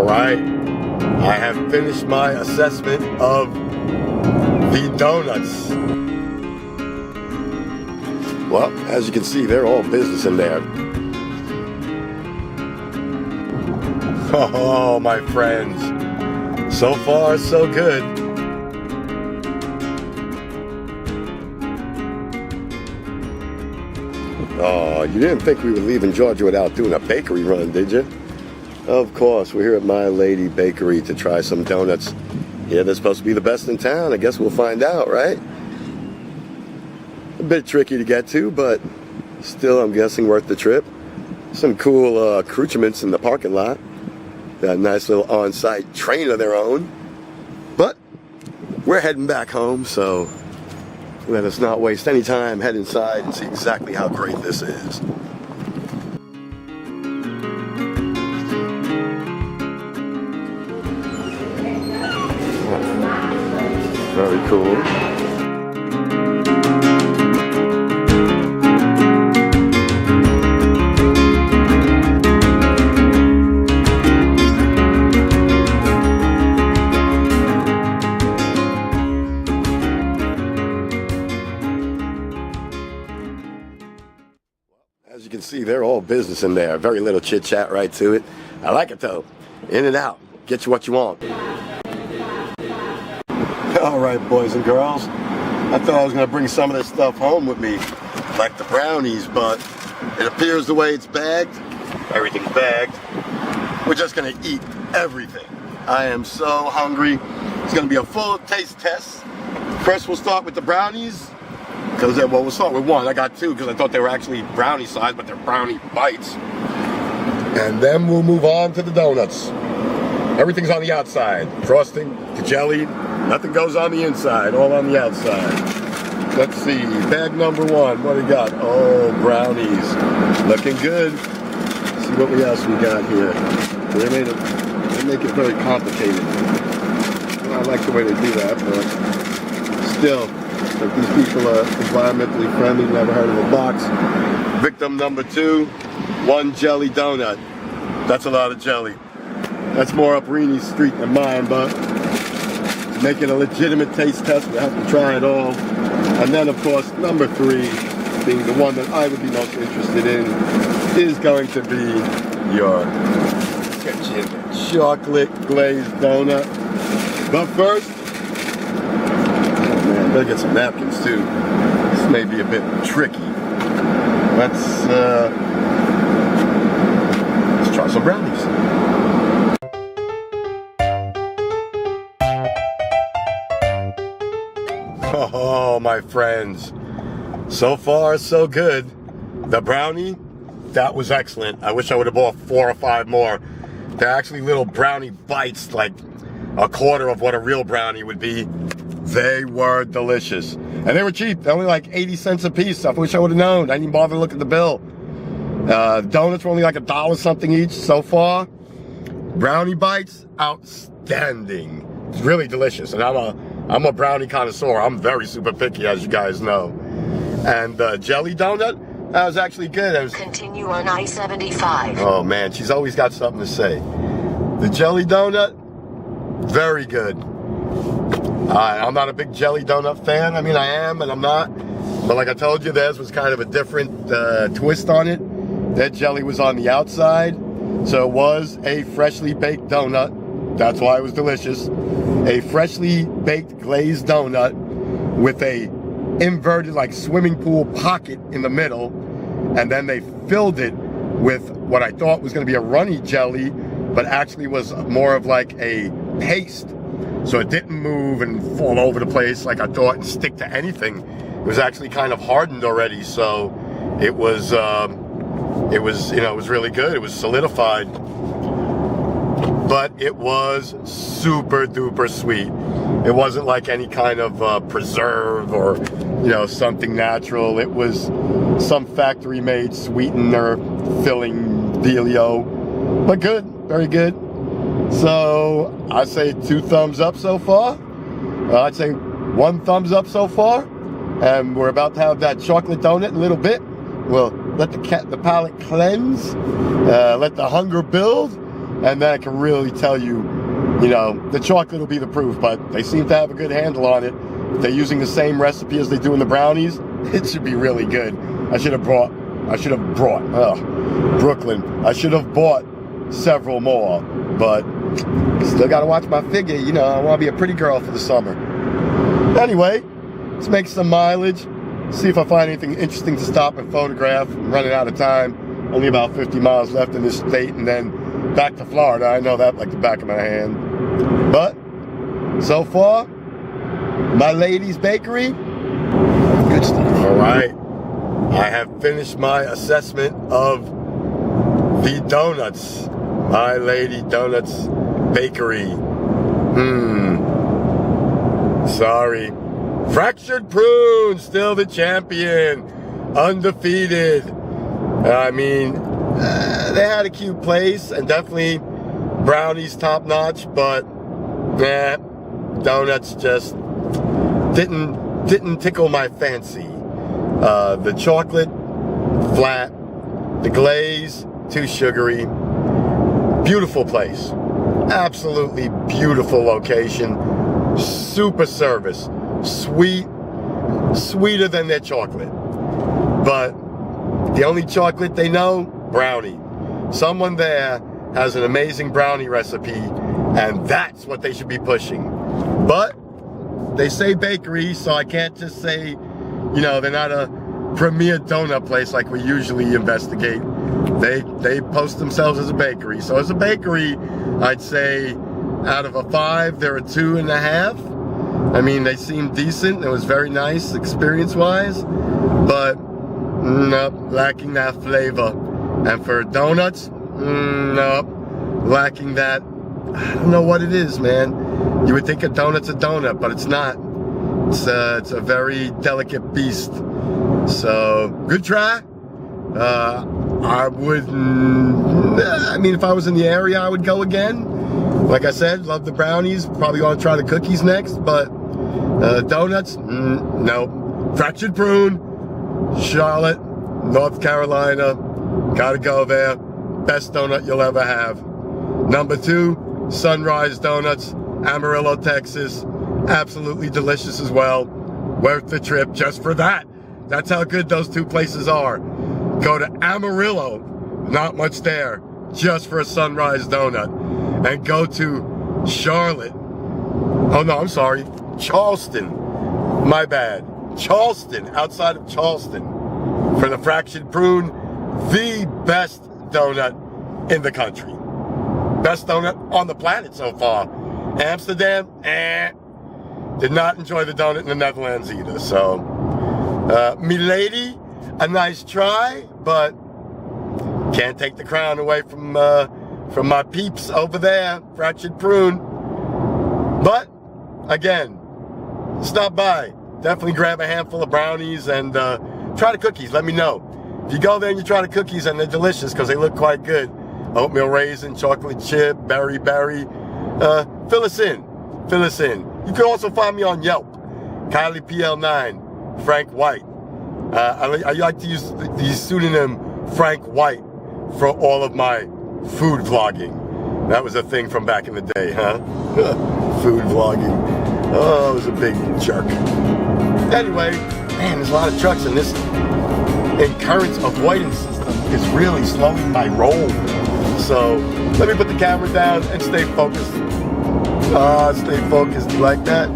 All right, I have finished my assessment of the donuts. Well, as you can see, they're all business in there. Oh, my friends, so far so good. Oh, you didn't think we were leaving Georgia without doing a bakery run, did you? Of course, we're here at My Lady Bakery to try some donuts. Yeah, they're supposed to be the best in town. I guess we'll find out, right? A bit tricky to get to, but still, I'm guessing worth the trip. Some cool accoutrements in the parking lot. Got a nice little on-site train of their own. But we're heading back home, so let us not waste any time. Head inside and see exactly how great this is. Very cool. As you can see, they're all business in there. Very little chit chat right to it. I like it though. In and out. Get you what you want. All right, boys and girls. I thought I was going to bring some of this stuff home with me, like the brownies, but it appears the way it's bagged, everything's bagged, we're just going to eat everything. I am so hungry. It's going to be a full taste test. First, we'll start with the brownies. Well, we'll start with one. I got two because I thought they were actually brownie size, but they're brownie bites. And then we'll move on to the donuts. Everything's on the outside. Frosting, the jelly, nothing goes on the inside, all on the outside. Let's see, bag number one, what do we got? Oh, brownies. Looking good. Let's see what else we got here. They make it very complicated. I like the way they do that, but still. Like these people are environmentally friendly, never heard of a box. Victim number two, one jelly donut. That's a lot of jelly. That's more up Reenie's street than mine, but to make it a legitimate taste test, we have to try it all. And then, of course, number three, being the one that I would be most interested in, is going to be your chocolate glazed donut. But first, better get some napkins too. This may be a bit tricky. Let's try some brownies. Oh, my friends. So far, so good. The brownie, that was excellent. I wish I would have bought 4 or 5 more. They're actually little brownie bites, like a quarter of what a real brownie would be. They were delicious. And they were cheap. They're only like 80 cents a piece. I wish I would have known. I didn't even bother to look at the bill. Donuts were only like $1 something each so far. Brownie bites, outstanding. It's really delicious. And I'm a brownie connoisseur. I'm very super picky, as you guys know. And the jelly donut, that was actually good. Continue on I-75. Oh man, she's always got something to say. The jelly donut, very good. I'm not a big jelly donut fan. I mean, I am and I'm not. But like I told you, theirs was kind of a different twist on it. That jelly was on the outside. So it was a freshly baked donut. That's why it was delicious. A freshly baked glazed donut with a inverted like swimming pool pocket in the middle. And then they filled it with what I thought was going to be a runny jelly, but actually was more of like a paste. So it didn't move and fall over the place like I thought and stick to anything. It was actually kind of hardened already, so it was really good. It was solidified, but it was super duper sweet. It wasn't like any kind of preserve or something natural. It was some factory made sweetener filling dealio, but good, very good. So I'd say 2 thumbs up so far. I'd say 1 thumbs up so far. And we're about to have that chocolate donut in a little bit. We'll let the palate cleanse, let the hunger build, and then I can really tell you, you know, the chocolate will be the proof. But they seem to have a good handle on it. If they're using the same recipe as they do in the brownies, it should be really good. I should have brought Brooklyn. I should have bought several more, but still got to watch my figure. You know, I want to be a pretty girl for the summer. Anyway, let's make some mileage. See if I find anything interesting to stop and photograph. I'm running out of time. Only about 50 miles left in this state, and then back to Florida. I know that like the back of my hand. But so far, my lady's bakery, good stuff. All right, I have finished my assessment of the donuts. My Lady Donuts Bakery. Sorry. Fractured Prune, still the champion. Undefeated. I mean, they had a cute place and definitely brownies top notch, but donuts just didn't tickle my fancy. The chocolate, flat. The glaze, too sugary. Beautiful place. Absolutely beautiful location. Super service. Sweet. Sweeter than their chocolate. But the only chocolate they know, brownie. Someone there has an amazing brownie recipe, and that's what they should be pushing. But they say bakery, so I can't just say, you know, they're not a premier donut place like we usually investigate. They post themselves as a bakery. So as a bakery, I'd say out of a 5, they're a 2.5. I mean, they seemed decent. It was very nice experience-wise, but nope, lacking that flavor. And for donuts, nope, lacking that. I don't know what it is, man. You would think a donut's a donut, but it's not. It's a very delicate beast. So good try. I mean, if I was in the area, I would go again. Like I said, love the brownies. Probably going to try the cookies next, but donuts, no. Fractured Prune, Charlotte, North Carolina. Gotta go there. Best donut you'll ever have. Number 2, Sunrise Donuts, Amarillo, Texas. Absolutely delicious as well. Worth the trip just for that. That's how good those two places are. Go to Amarillo, not much there, just for a Sunrise Donut. And go to Charlotte. Oh no, I'm sorry. Charleston. My bad. Charleston, outside of Charleston. For the Fractured Prune, the best donut in the country. Best donut on the planet so far. Amsterdam, did not enjoy the donut in the Netherlands either. So, me lady, a nice try, but can't take the crown away from my peeps over there, Fractured Prune. But again, stop by. Definitely grab a handful of brownies and try the cookies. Let me know. If you go there and you try the cookies and they're delicious because they look quite good. Oatmeal raisin, chocolate chip, berry. Fill us in. You can also find me on Yelp. Kylie PL9, Frank White. I like to use the pseudonym Frank White for all of my food vlogging. That was a thing from back in the day, huh? Food vlogging. Oh, I was a big jerk. Anyway, man, there's a lot of trucks in this incurrence avoidance system is really slowing my roll. So let me put the camera down and stay focused. Stay focused. You like that?